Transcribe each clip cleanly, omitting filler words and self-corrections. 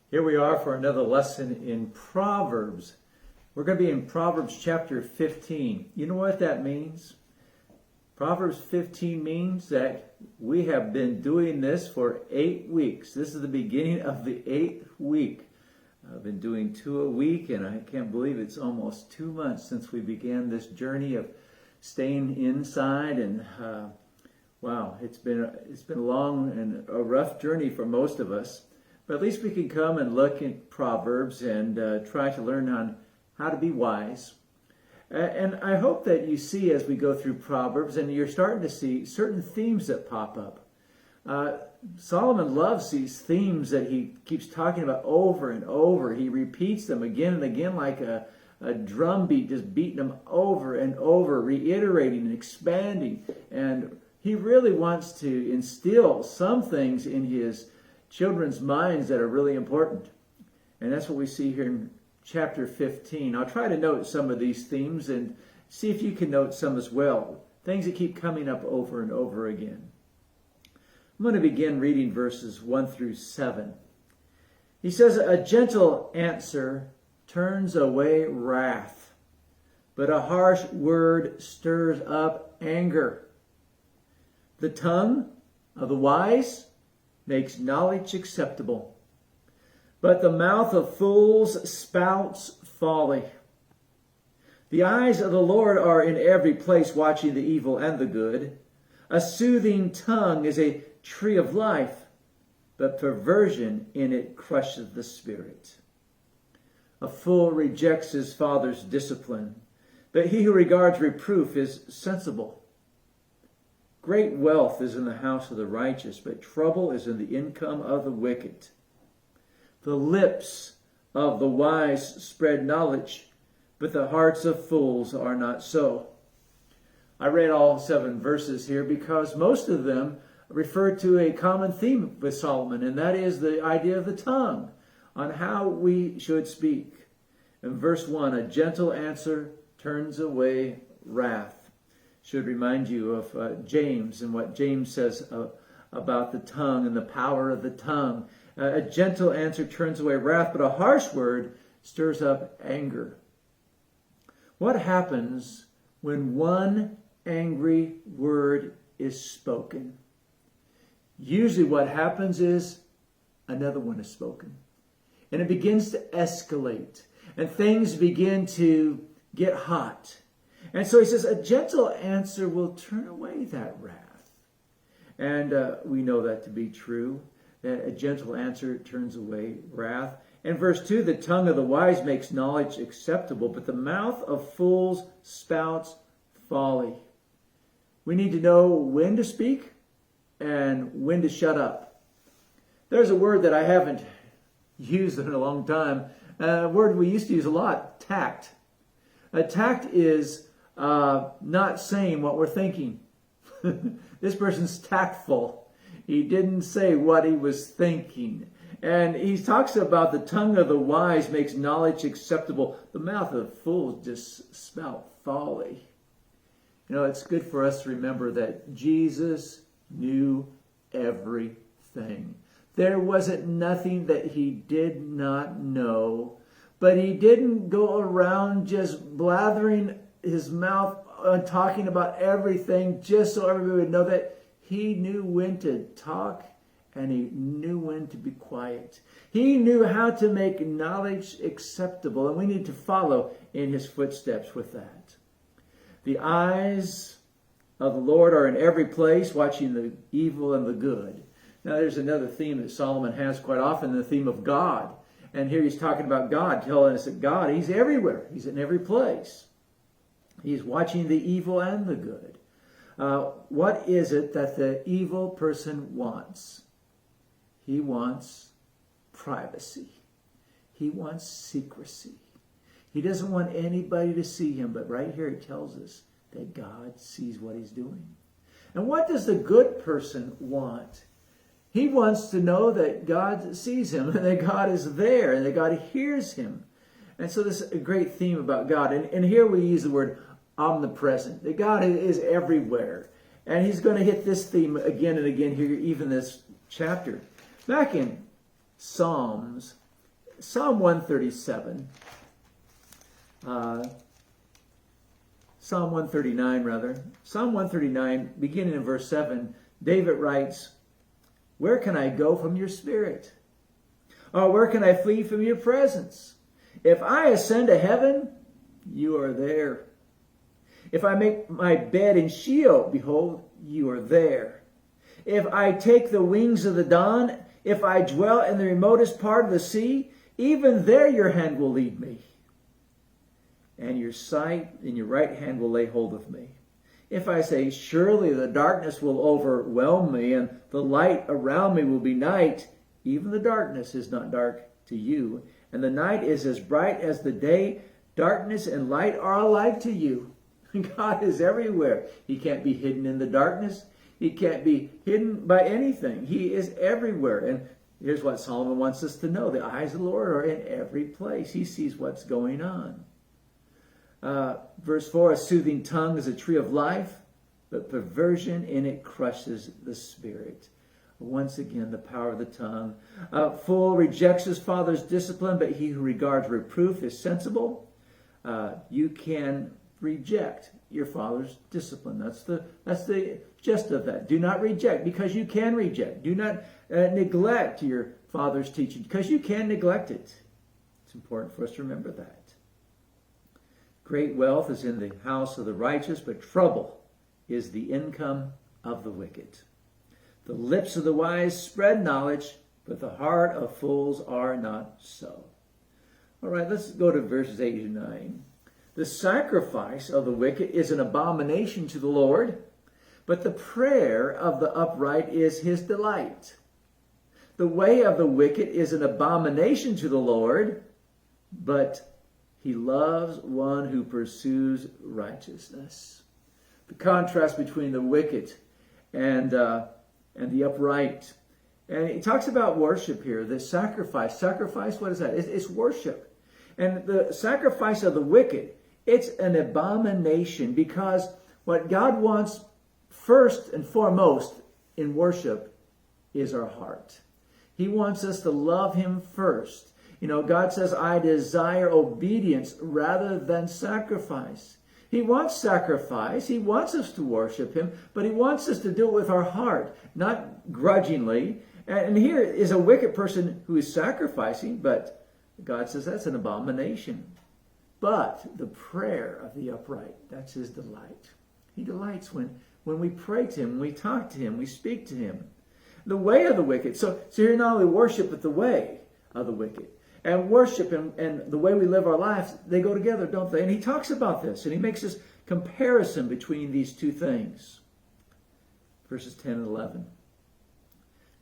Here we are for another lesson in Proverbs. We're going to be in Proverbs chapter 15. You know what that means? Proverbs 15 means that we have been doing this for 8 weeks. This is the beginning of the 8th week. I've been doing 2 a week, and I can't believe it's almost 2 months since we began this journey of staying inside. And wow, it's been a long and a rough journey for most of us. But at least we can come and look at Proverbs and try to learn on how to be wise. And I hope that you see as we go through Proverbs, and you're starting to see certain themes that pop up. Solomon loves these themes that he keeps talking about over and over. He repeats them again and again like a drum beat, just beating them over and over, reiterating and expanding. And he really wants to instill some things in his children's minds that are really important. And that's what we see here in chapter 15. I'll try to note some of these themes and see if you can note some as well. Things that keep coming up over and over again. I'm going to begin reading verses 1 through 7. He says, "A gentle answer turns away wrath, but a harsh word stirs up anger. The tongue of the wise makes knowledge acceptable, but the mouth of fools spouts folly. The eyes of the Lord are in every place, watching the evil and the good. A soothing tongue is a tree of life, but perversion in it crushes the spirit. A fool rejects his father's discipline, but he who regards reproof is sensible. Great wealth is in the house of the righteous, but trouble is in the income of the wicked. The lips of the wise spread knowledge, but the hearts of fools are not so." I read all 7 verses here because most of them refer to a common theme with Solomon, and that is the idea of the tongue, on how we should speak. In verse 1, a gentle answer turns away wrath. Should remind you of James and what James says about the tongue and the power of the tongue. A gentle answer turns away wrath, but a harsh word stirs up anger. What happens when one angry word is spoken? Usually what happens is another one is spoken. And it begins to escalate. And things begin to get hot. And so he says, a gentle answer will turn away that wrath. And we know that to be true. That a gentle answer turns away wrath. And verse 2, the tongue of the wise makes knowledge acceptable, but the mouth of fools spouts folly. We need to know when to speak and when to shut up. There's a word that I haven't used in a long time. A word we used to use a lot, tact. Tact is not saying what we're thinking. This person's tactful. He didn't say what he was thinking. And he talks about the tongue of the wise makes knowledge acceptable. The mouth of fools just spout folly. You know, it's good for us to remember that Jesus knew everything. There wasn't nothing that he did not know. But he didn't go around just blathering his mouth and talking about everything just so everybody would know that he knew when to talk and he knew when to be quiet. He knew how to make knowledge acceptable, and we need to follow in his footsteps with that. The eyes of the Lord are in every place, watching the evil and the good. Now there's another theme that Solomon has quite often, the theme of God. And here he's talking about God, telling us that God, he's everywhere. He's in every place. He's watching the evil and the good. What is it that the evil person wants? He wants privacy. He wants secrecy. He doesn't want anybody to see him, but right here he tells us that God sees what he's doing. And what does the good person want? He wants to know that God sees him and that God is there and that God hears him. And so this is a great theme about God. And here we use the word omnipresent. That God is everywhere. And he's going to hit this theme again and again here, even this chapter. Back in Psalms Psalm 137, Psalm 139 rather, Psalm 139, beginning in verse 7, David writes, "Where can I go from your spirit? Or where can I flee from your presence? If I ascend to heaven, you are there. If I make my bed in Sheol, behold, you are there. If I take the wings of the dawn, if I dwell in the remotest part of the sea, even there your hand will lead me, and your sight in your right hand will lay hold of me. If I say, surely the darkness will overwhelm me, and the light around me will be night, even the darkness is not dark to you, and the night is as bright as the day. Darkness and light are alike to you." God is everywhere. He can't be hidden in the darkness. He can't be hidden by anything. He is everywhere. And here's what Solomon wants us to know. The eyes of the Lord are in every place. He sees what's going on. Verse 4, "A soothing tongue is a tree of life, but perversion in it crushes the spirit." Once again, the power of the tongue. "Fool rejects his father's discipline, but he who regards reproof is sensible." You can reject your father's discipline. That's the gist of that. Do not reject, because you can reject. Do not neglect your father's teaching, because you can neglect it. It's important for us to remember that. "Great wealth is in the house of the righteous, but trouble is the income of the wicked. The lips of the wise spread knowledge, but the heart of fools are not so." All right, let's go to verses 8 and 9. "The sacrifice of the wicked is an abomination to the Lord, but the prayer of the upright is his delight. The way of the wicked is an abomination to the Lord, but he loves one who pursues righteousness." The contrast between the wicked and the upright. And he talks about worship here, the sacrifice. Sacrifice, what is that? It's worship. And the sacrifice of the wicked, it's an abomination, because what God wants first and foremost in worship is our heart. He wants us to love him first. You know, God says, "I desire obedience rather than sacrifice." He wants sacrifice. He wants us to worship him, but he wants us to do it with our heart, not grudgingly. And here is a wicked person who is sacrificing, but God says that's an abomination. But the prayer of the upright, that's his delight. He delights when we pray to him, when we talk to him, we speak to him. The way of the wicked. So here not only worship, but the way of the wicked. And worship and the way we live our lives, they go together, don't they? And he talks about this, and he makes this comparison between these two things. Verses 10 and 11.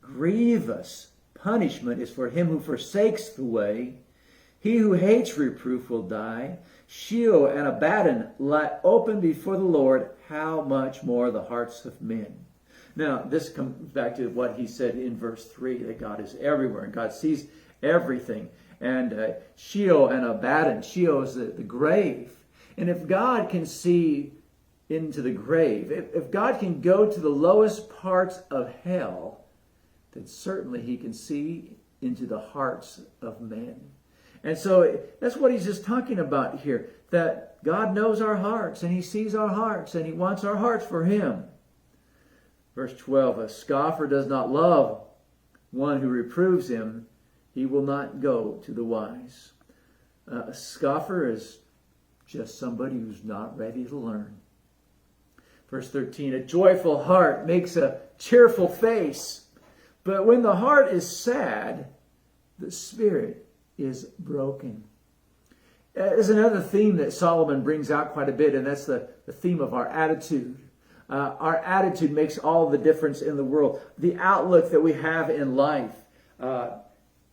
"Grievous punishment is for him who forsakes the way. He who hates reproof will die. Sheol and Abaddon lie open before the Lord. How much more the hearts of men." Now, this comes back to what he said in verse 3, that God is everywhere and God sees everything. And Sheol and Abaddon, Sheol is the grave. And if God can see into the grave, if God can go to the lowest parts of hell, then certainly he can see into the hearts of men. And so that's what he's just talking about here, that God knows our hearts and he sees our hearts and he wants our hearts for him. Verse 12, "A scoffer does not love one who reproves him. He will not go to the wise." A scoffer is just somebody who's not ready to learn. Verse 13, "A joyful heart makes a cheerful face, but when the heart is sad, the spirit is broken." There's another theme that Solomon brings out quite a bit, and that's the theme of our attitude. Our attitude makes all the difference in the world. The outlook that we have in life.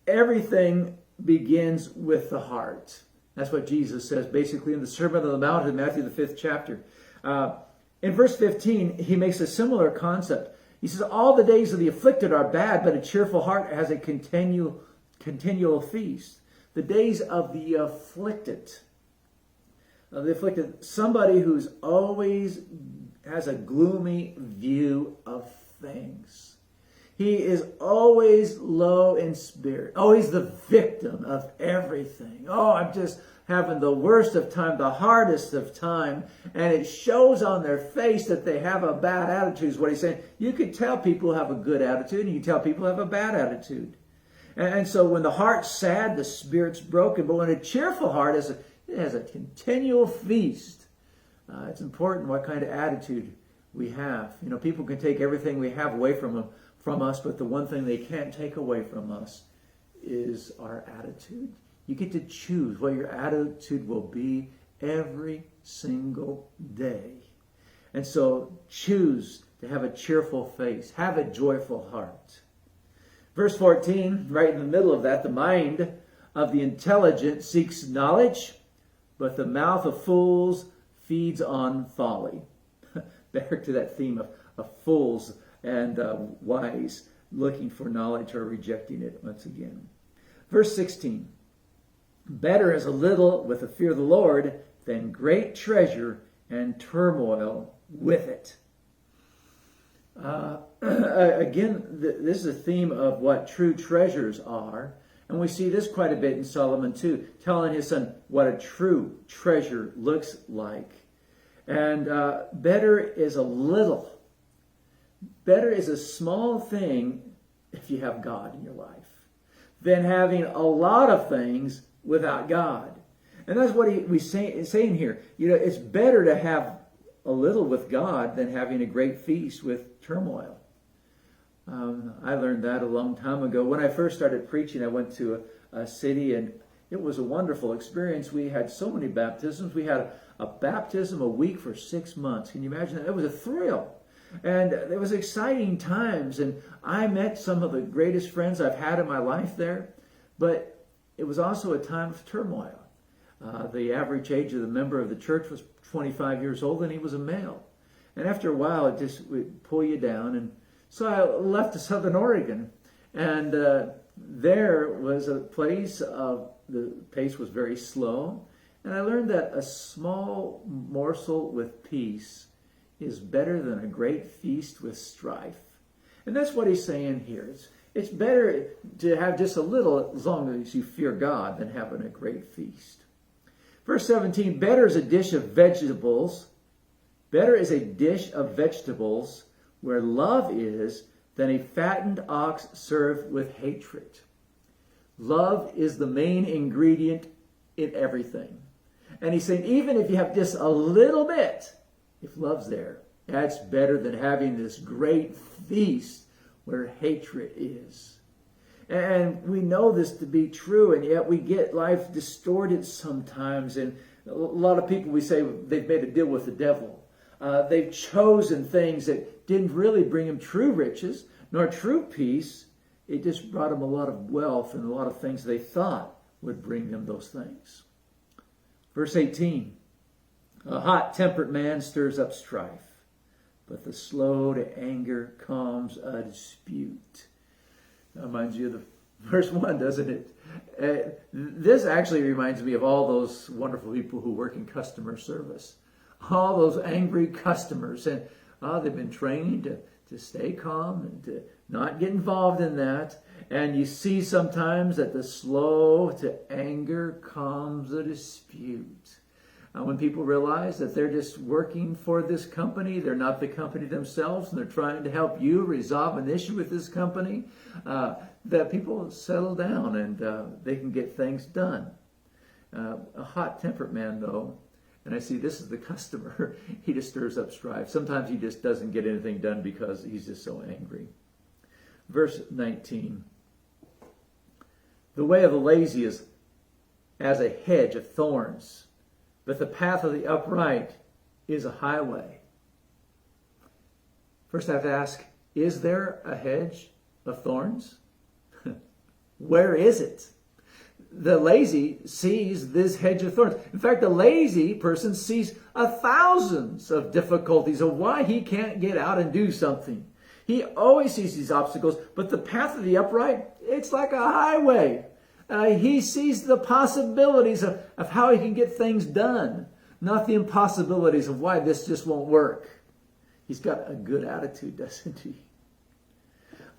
Everything begins with the heart. That's what Jesus says basically in the Sermon on the Mount in Matthew the 5th chapter. In verse 15, he makes a similar concept. He says, "All the days of the afflicted are bad, but a cheerful heart has a continual feast." The days of the afflicted. Somebody who's always has a gloomy view of things. He is always low in spirit, always the victim of everything. Oh, I'm just having the worst of time, the hardest of time, and it shows on their face that they have a bad attitude is what he's saying. You can tell people have a good attitude, and you can tell people have a bad attitude. And so when the heart's sad, the spirit's broken. But when a cheerful heart has a continual feast, it's important what kind of attitude we have. You know, people can take everything we have away from us, but the one thing they can't take away from us is our attitude. You get to choose what your attitude will be every single day. And so choose to have a cheerful face, have a joyful heart. Verse 14, right in the middle of that, the mind of the intelligent seeks knowledge, but the mouth of fools feeds on folly. Back to that theme of fools and wise, looking for knowledge or rejecting it once again. Verse 16, better is a little with the fear of the Lord than great treasure and turmoil with it. Again, this is a theme of what true treasures are. And we see this quite a bit in Solomon too, telling his son what a true treasure looks like. And better is a little. Better is a small thing if you have God in your life than having a lot of things without God. And that's what he's saying here. You know, it's better to have a little with God than having a great feast with turmoil. I learned that a long time ago. When I first started preaching, I went to a city, and it was a wonderful experience. We had so many baptisms. We had a baptism a week for 6 months. Can you imagine that? It was a thrill. And it was exciting times. And I met some of the greatest friends I've had in my life there. But it was also a time of turmoil. The average age of the member of the church was 25 years old, and he was a male. And after a while, it just would pull you down. And so I left to Southern Oregon, and there was a place the pace was very slow, and I learned that a small morsel with peace is better than a great feast with strife. And that's what he's saying here. It's better to have just a little as long as you fear God than having a great feast. Verse 17, better is a dish of vegetables. Better is a dish of vegetables where love is than a fattened ox served with hatred. Love is the main ingredient in everything. And he's saying, even if you have just a little bit, if love's there, that's better than having this great feast where hatred is. And we know this to be true, and yet we get life distorted sometimes. And a lot of people, we say they've made a deal with the devil. They've chosen things that didn't really bring them true riches, nor true peace. It just brought them a lot of wealth and a lot of things they thought would bring them those things. Verse 18, a hot-tempered man stirs up strife, but the slow to anger calms a dispute. That reminds you of the verse 1, doesn't it? This actually reminds me of all those wonderful people who work in customer service. All those angry customers. And they've been trained to stay calm and to not get involved in that. And you see sometimes that the slow to anger calms a dispute. When people realize that they're just working for this company, they're not the company themselves, and they're trying to help you resolve an issue with this company, that people settle down and they can get things done. A hot-tempered man, though, and I see this is the customer, he just stirs up strife. Sometimes he just doesn't get anything done because he's just so angry. Verse 19. The way of the lazy is as a hedge of thorns, but the path of the upright is a highway. First I have to ask, is there a hedge of thorns? Where is it? The lazy sees this hedge of thorns. In fact, the lazy person sees thousands of difficulties of why he can't get out and do something. He always sees these obstacles, but the path of the upright, it's like a highway. He sees the possibilities of how he can get things done, not the impossibilities of why this just won't work. He's got a good attitude, doesn't he?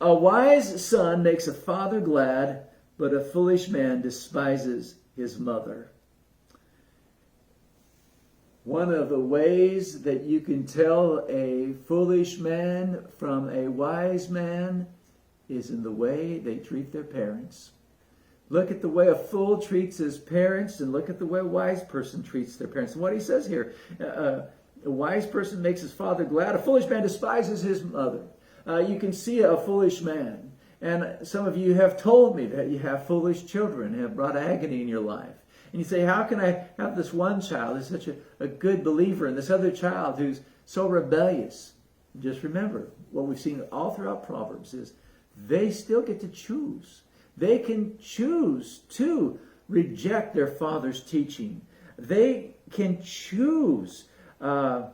A wise son makes a father glad, but a foolish man despises his mother. One of the ways that you can tell a foolish man from a wise man is in the way they treat their parents. Look at the way a fool treats his parents, and look at the way a wise person treats their parents. And what he says here, a wise person makes his father glad, a foolish man despises his mother. You can see a foolish man. And some of you have told me that you have foolish children and have brought agony in your life. And you say, how can I have this one child who's such a good believer and this other child who's so rebellious? Just remember, what we've seen all throughout Proverbs is they still get to choose. They can choose to reject their father's teaching. They can choose to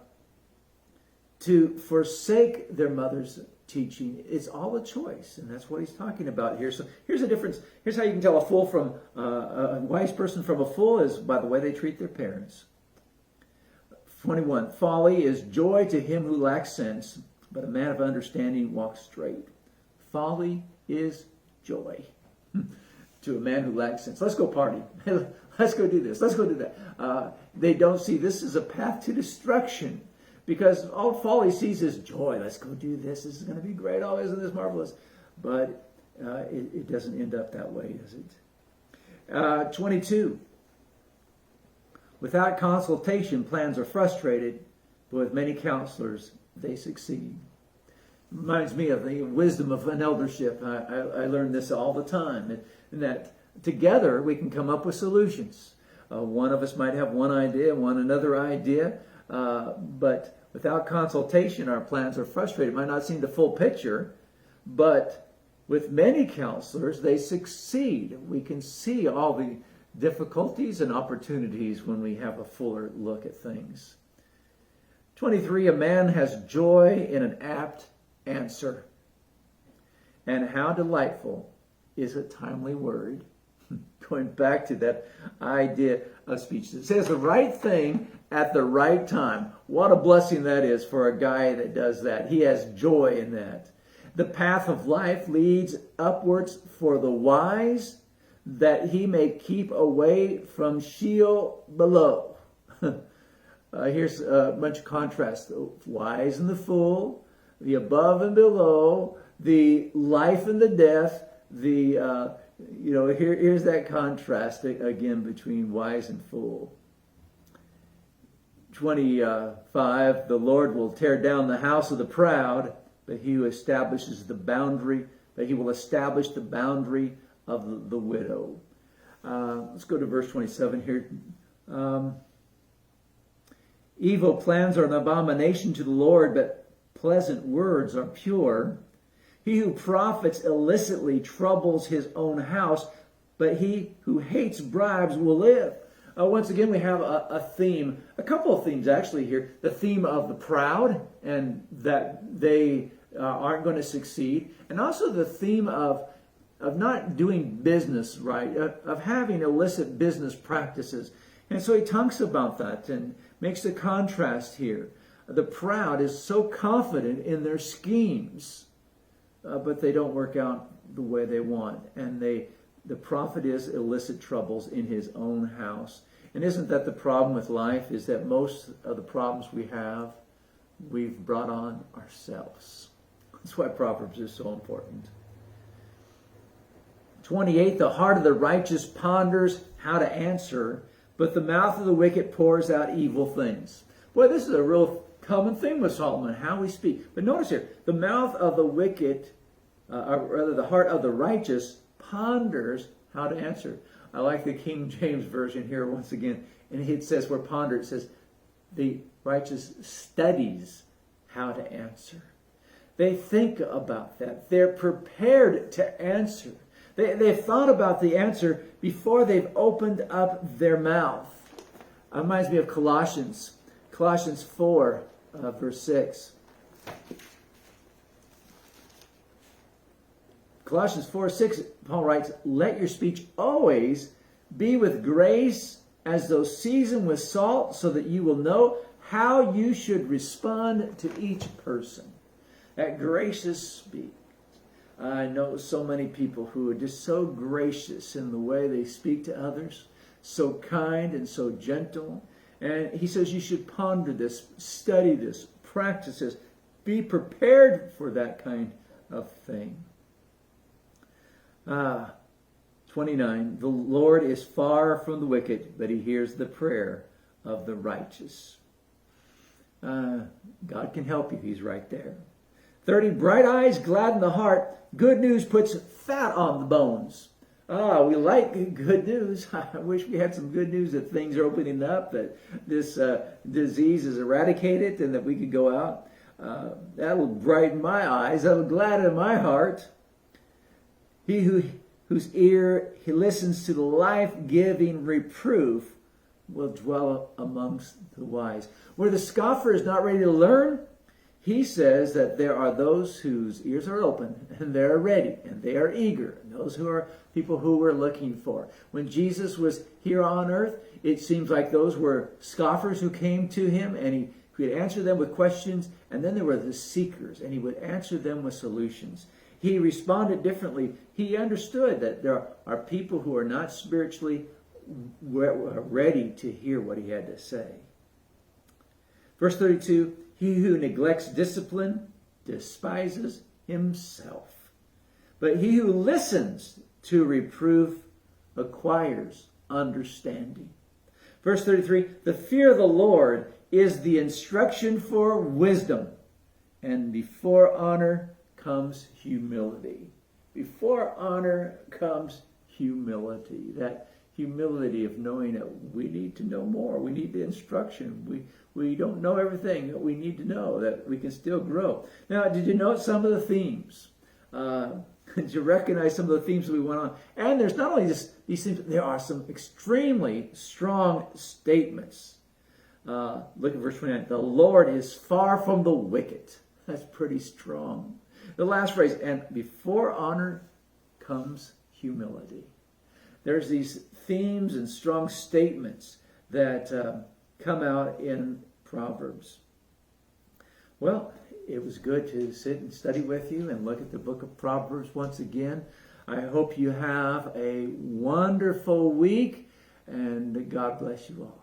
forsake their mother's teaching. It's all a choice, and that's what he's talking about here. So here's a difference. Here's how you can tell a fool from a wise person from a fool is by the way they treat their parents. 21. Folly is joy to him who lacks sense, but a man of understanding walks straight. Folly is joy to a man who lacks sense. Let's go party. Let's go do this. Let's go do that. They don't see this as a path to destruction. Because all folly sees is joy. Let's go do this. This is going to be great. Oh, isn't this marvelous? But it doesn't end up that way, does it? 22. Without consultation, plans are frustrated, but with many counselors, they succeed. Reminds me of the wisdom of an eldership. I learn this all the time. And that together we can come up with solutions. One of us might have one idea, one another idea. But without consultation, our plans are frustrated. It might not seem the full picture, but with many counselors, they succeed. We can see all the difficulties and opportunities when we have a fuller look at things. 23, a man has joy in an apt answer. And how delightful is a timely word. Going back to that idea of speech. It says the right thing at the right time. What a blessing that is for a guy that does that. He has joy in that. The path of life leads upwards for the wise, that he may keep away from Sheol below. Here's a bunch of contrast. The wise and the fool, the above and below, the life and the death, here's that contrast again between wise and fool. 25, the Lord will tear down the house of the proud, but he who establishes the boundary, but he will establish the boundary of the widow. Let's go to verse 27 here. Evil plans are an abomination to the Lord, but pleasant words are pure. He who profits illicitly troubles his own house, but he who hates bribes will live. Once again, we have a theme, a couple of themes actually here. The theme of the proud and that they aren't going to succeed. And also the theme of not doing business right, of having illicit business practices. And so he talks about that and makes a contrast here. The proud is so confident in their schemes, but they don't work out the way they want. And the prophet is illicit troubles in his own house. And isn't that the problem with life, is that most of the problems we have, we've brought on ourselves. That's why Proverbs is so important. 28, the heart of the righteous ponders how to answer, but the mouth of the wicked pours out evil things. Boy, this is a real common thing with Solomon, how we speak. But notice here, the mouth of the wicked, or rather the heart of the righteous, ponders how to answer. I like the King James Version here once again. And it says where ponder, it says the righteous studies how to answer. They think about that. They're prepared to answer. They've thought about the answer before they've opened up their mouth. It reminds me of Colossians 4, verse 6. Colossians 4:6, Paul writes, let your speech always be with grace, as though seasoned with salt, so that you will know how you should respond to each person. That gracious speech. I know so many people who are just so gracious in the way they speak to others, so kind and so gentle. And he says you should ponder this, study this, practice this, be prepared for that kind of thing. 29, the Lord is far from the wicked, but he hears the prayer of the righteous. God can help you. He's right there. 30, bright eyes gladden the heart. Good news puts fat on the bones. We like good news. I wish we had some good news that things are opening up, that this disease is eradicated, and that we could go out. That'll brighten my eyes. That'll gladden my heart. He whose ear he listens to the life-giving reproof will dwell amongst the wise. Where the scoffer is not ready to learn, he says that there are those whose ears are open and they're ready and they are eager. And those who are people who we're looking for. When Jesus was here on earth, it seems like those were scoffers who came to him, and he would answer them with questions, and then there were the seekers, and he would answer them with solutions. He responded differently. He understood that there are people who are not spiritually ready to hear what he had to say. Verse 32, he who neglects discipline despises himself, but he who listens to reproof acquires understanding. Verse 33, the fear of the Lord is the instruction for wisdom, and before honor comes humility. Before honor comes humility. That humility of knowing that we need to know more. We need the instruction. We don't know everything that we need to know, that we can still grow. Now, did you note some of the themes? Did you recognize some of the themes that we went on? And there's not only just these themes, there are some extremely strong statements. Look at verse 29. The Lord is far from the wicked. That's pretty strong. The last phrase, and before honor comes humility. There's these themes and strong statements that come out in Proverbs. Well, it was good to sit and study with you and look at the book of Proverbs once again. I hope you have a wonderful week, and God bless you all.